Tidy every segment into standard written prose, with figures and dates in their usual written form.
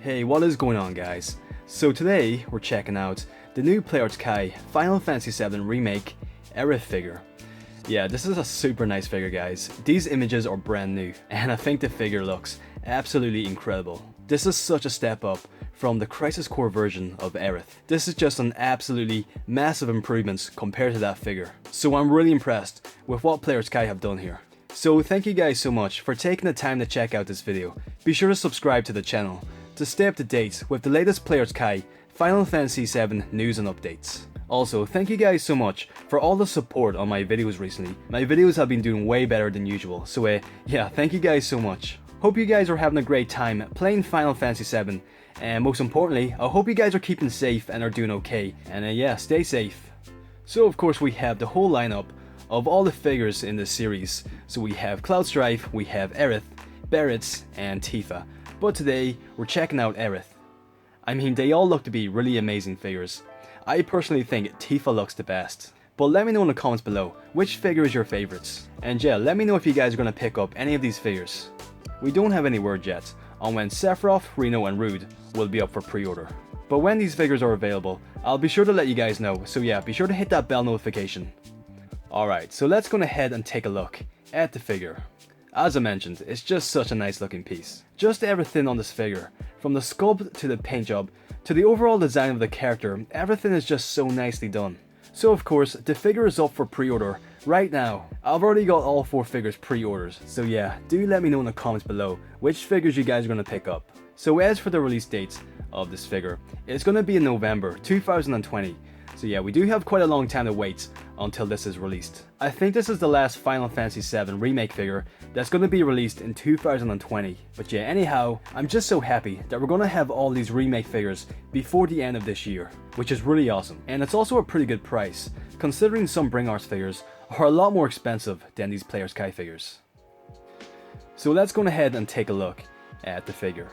Hey, what is going on, guys? So today we're checking out the new Arts Kai Final Fantasy VII Remake Aerith figure. Yeah, this is a super nice figure, guys. These images are brand new and I think the figure looks absolutely incredible. This is such a step up from the Crisis Core version of Aerith. This is just an absolutely massive improvements compared to that figure. So I'm really impressed with what Arts Kai have done here. So thank you guys so much for taking the time to check out this video. Be sure to subscribe to the channel to stay up to date with the latest Arts Kai Final Fantasy VII news and updates. Also, thank you guys so much for all the support on my videos recently. My videos have been doing way better than usual, so yeah, thank you guys so much. Hope you guys are having a great time playing Final Fantasy VII, and most importantly, I hope you guys are keeping safe and are doing okay, and yeah, stay safe. So of course we have the whole lineup of all the figures in this series. So we have Cloud Strife, we have Aerith, Barretts, and Tifa. But today, we're checking out Aerith. I mean, they all look to be really amazing figures. I personally think Tifa looks the best. But let me know in the comments below, which figure is your favorites? And yeah, let me know if you guys are going to pick up any of these figures. We don't have any word yet on when Sephiroth, Reno, and Rude will be up for pre-order. But when these figures are available, I'll be sure to let you guys know, so yeah, be sure to hit that bell notification. Alright, so let's go ahead and take a look at the figure. As I mentioned, it's just such a nice looking piece. Just everything on this figure, from the sculpt to the paint job, to the overall design of the character, everything is just so nicely done. So of course, the figure is up for pre-order right now. I've already got all 4 figures pre-orders, so yeah, do let me know in the comments below which figures you guys are going to pick up. So as for the release date of this figure, it's going to be in November 2020. So yeah, we do have quite a long time to wait until this is released. I think this is the last Final Fantasy VII Remake figure that's going to be released in 2020. But yeah, anyhow, I'm just so happy that we're going to have all these remake figures before the end of this year, which is really awesome. And it's also a pretty good price, considering some Bring Arts figures are a lot more expensive than these Arts Kai figures. So let's go ahead and take a look at the figure.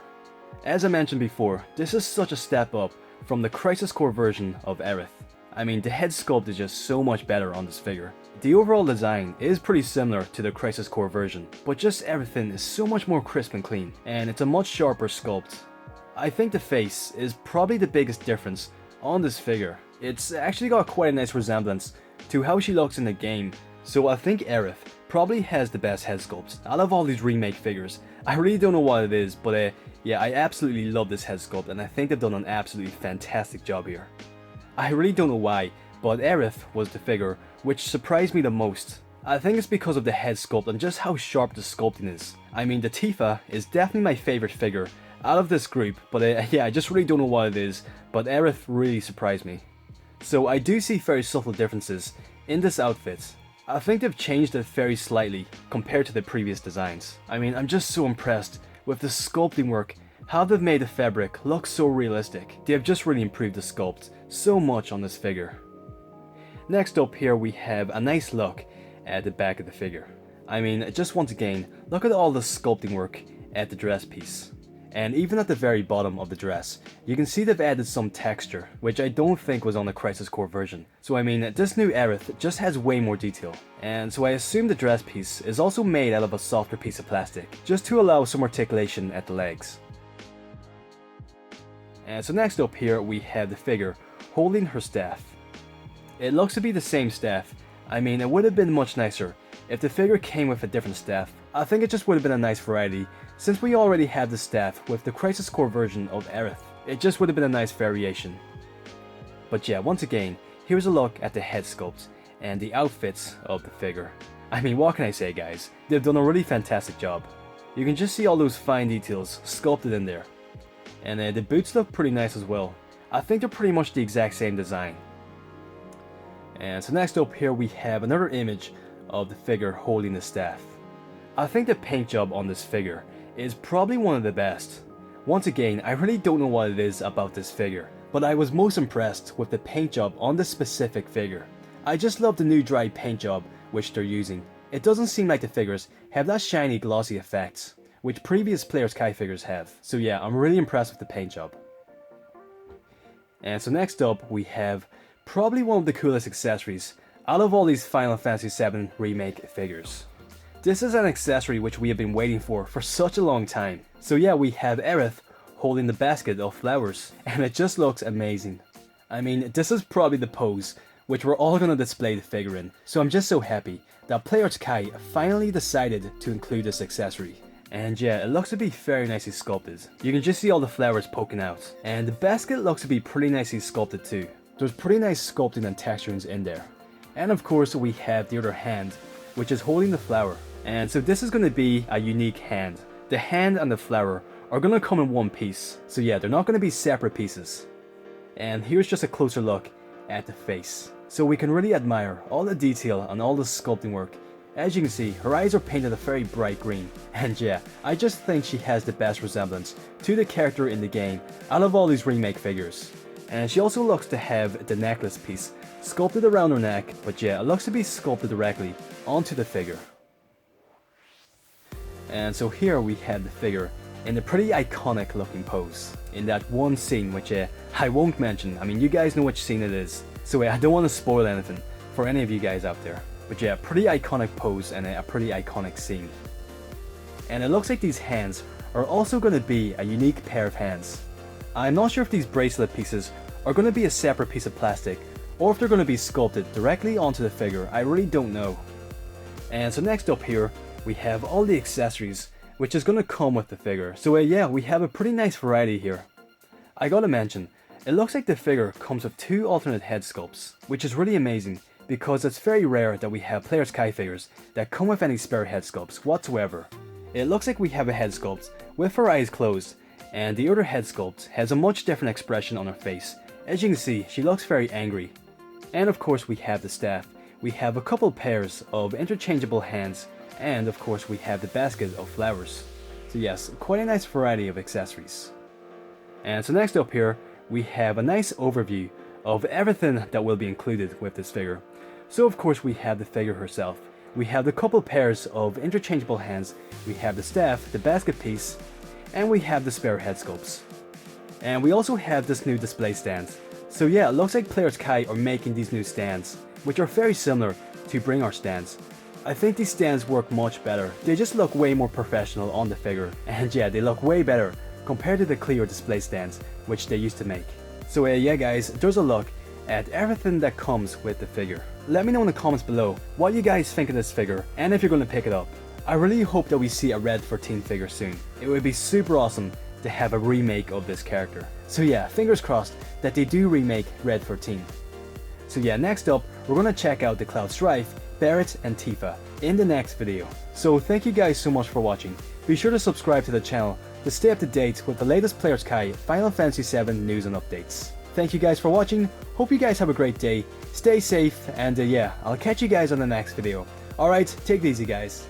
As I mentioned before, this is such a step up from the Crisis Core version of Aerith. I mean, the head sculpt is just so much better on this figure. The overall design is pretty similar to the Crisis Core version, but just everything is so much more crisp and clean, and it's a much sharper sculpt. I think the face is probably the biggest difference on this figure. It's actually got quite a nice resemblance to how she looks in the game, so I think Aerith probably has the best head sculpt out of all these remake figures. I really don't know what it is, but yeah, I absolutely love this head sculpt, and I think they've done an absolutely fantastic job here. I really don't know why, but Aerith was the figure which surprised me the most. I think it's because of the head sculpt and just how sharp the sculpting is. I mean, the Tifa is definitely my favorite figure out of this group, but yeah, I just really don't know what it is, but Aerith really surprised me. So I do see very subtle differences in this outfit. I think they've changed it very slightly compared to the previous designs. I mean, I'm just so impressed with the sculpting work, how they've made the fabric look so realistic. They've just really improved the sculpt so much on this figure. Next up here we have a nice look at the back of the figure. I mean, just once again, look at all the sculpting work at the dress piece. And even at the very bottom of the dress, you can see they've added some texture, which I don't think was on the Crisis Core version. So I mean, this new Aerith just has way more detail. And so I assume the dress piece is also made out of a softer piece of plastic, just to allow some articulation at the legs. And so next up here we have the figure holding her staff. It looks to be the same staff. I mean, it would have been much nicer if the figure came with a different staff. I think it just would have been a nice variety, since we already have the staff with the Crisis Core version of Aerith. It just would have been a nice variation. But yeah, once again, here's a look at the head sculpt and the outfits of the figure. I mean, what can I say, guys? They've done a really fantastic job. You can just see all those fine details sculpted in there. And the boots look pretty nice as well. I think they're pretty much the exact same design. And so next up here we have another image of the figure holding the staff. I think the paint job on this figure is probably one of the best. Once again, I really don't know what it is about this figure, but I was most impressed with the paint job on this specific figure. I just love the new dry paint job which they're using. It doesn't seem like the figures have that shiny glossy effect which previous Arts Kai figures have. So yeah, I'm really impressed with the paint job. And so next up we have probably one of the coolest accessories out of all these Final Fantasy VII Remake figures. This is an accessory which we have been waiting for such a long time. So yeah, we have Aerith holding the basket of flowers, and it just looks amazing. I mean, this is probably the pose which we're all gonna display the figure in, so I'm just so happy that Arts Kai finally decided to include this accessory. And yeah, it looks to be very nicely sculpted. You can just see all the flowers poking out, and the basket looks to be pretty nicely sculpted too. There's pretty nice sculpting and texturings in there. And of course we have the other hand, which is holding the flower. And so this is going to be a unique hand. The hand and the flower are going to come in one piece. So yeah, they're not going to be separate pieces. And here's just a closer look at the face. So we can really admire all the detail and all the sculpting work. As you can see, her eyes are painted a very bright green. And yeah, I just think she has the best resemblance to the character in the game out of all these remake figures. And she also looks to have the necklace piece sculpted around her neck, but yeah, it looks to be sculpted directly onto the figure. And so here we have the figure in a pretty iconic looking pose in that one scene which I won't mention. I mean, you guys know which scene it is, so I don't want to spoil anything for any of you guys out there. But yeah, pretty iconic pose and a pretty iconic scene. And it looks like these hands are also going to be a unique pair of hands. I'm not sure if these bracelet pieces are going to be a separate piece of plastic or if they're going to be sculpted directly onto the figure. I really don't know. And so next up here we have all the accessories which is going to come with the figure. So yeah, we have a pretty nice variety here. I gotta mention, it looks like the figure comes with 2 alternate head sculpts, which is really amazing because it's very rare that we have Arts Kai figures that come with any spare head sculpts whatsoever. It looks like we have a head sculpt with her eyes closed, and the other head sculpt has a much different expression on her face. As you can see, she looks very angry. And of course we have the staff. We have a couple pairs of interchangeable hands, and of course we have the basket of flowers. So yes, quite a nice variety of accessories. And so next up here, we have a nice overview of everything that will be included with this figure. So of course we have the figure herself. We have the couple pairs of interchangeable hands, we have the staff, the basket piece, and we have the spare head sculpts. And we also have this new display stand. So yeah, it looks like Arts Kai are making these new stands, which are very similar to Bring Our stands. I think these stands work much better. They just look way more professional on the figure, and yeah, they look way better compared to the clear display stands which they used to make. So yeah guys, there's a look at everything that comes with the figure. Let me know in the comments below what you guys think of this figure and if you're going to pick it up. I really hope that we see a Red 13 figure soon. It would be super awesome to have a remake of this character. So yeah, fingers crossed that they do remake Red 13. So yeah, next up we're going to check out the Cloud Strife, Barret and Tifa in the next video. So thank you guys so much for watching. Be sure to subscribe to the channel to stay up to date with the latest Arts Kai Final Fantasy VII news and updates. Thank you guys for watching, hope you guys have a great day, stay safe, and yeah, I'll catch you guys on the next video. Alright, take it easy guys.